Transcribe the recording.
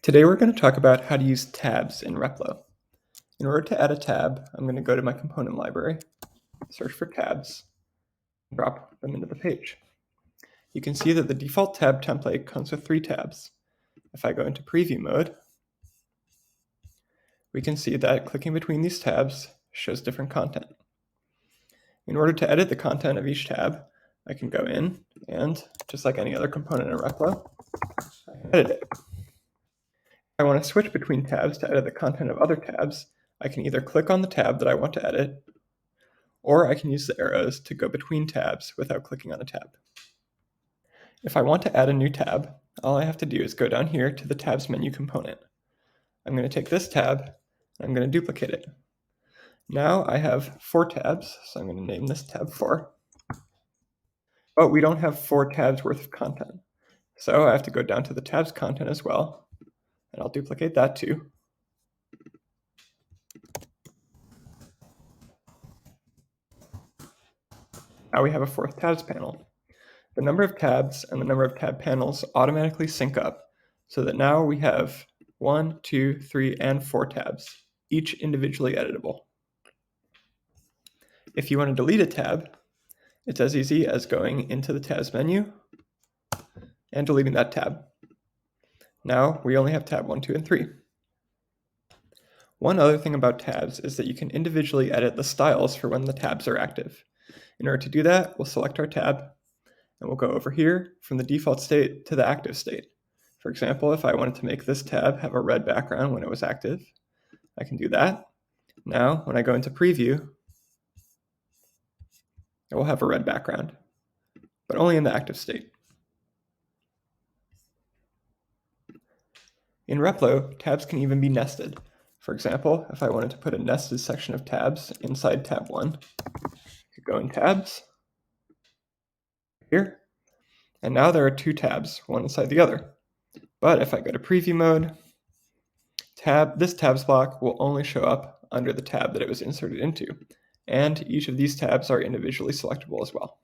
Today we're going to talk about how to use tabs in Replo. In order to add a tab, I'm going to go to my component library, search for tabs, and drop them into the page. You can see that the default tab template comes with 3 tabs. If I go into preview mode, we can see that clicking between these tabs shows different content. In order to edit the content of each tab, I can go in and, just like any other component in Replo, I can edit it. If I want to switch between tabs to edit the content of other tabs, I can either click on the tab that I want to edit, or I can use the arrows to go between tabs without clicking on a tab. If I want to add a new tab, all I have to do is go down here to the tabs menu component. I'm going to take this tab, and I'm going to duplicate it. Now I have 4 tabs, so I'm going to name this tab 4. But we don't have 4 tabs worth of content. So I have to go down to the tabs content as well, and I'll duplicate that too. Now we have a 4th tabs panel. The number of tabs and the number of tab panels automatically sync up, so that now we have 1, 2, 3, and 4 tabs, each individually editable. If you want to delete a tab, it's as easy as going into the tabs menu and deleting that tab. Now we only have tab 1, 2, and 3. One other thing about tabs is that you can individually edit the styles for when the tabs are active. In order to do that, we'll select our tab, and we'll go over here from the default state to the active state. For example, if I wanted to make this tab have a red background when it was active, I can do that. Now, when I go into preview, it will have a red background, but only in the active state. In Replo, tabs can even be nested. For example, if I wanted to put a nested section of tabs inside tab 1, I could go in tabs, here, and now there are 2 tabs, one inside the other. But if I go to preview mode, this tabs block will only show up under the tab that it was inserted into, and each of these tabs are individually selectable as well.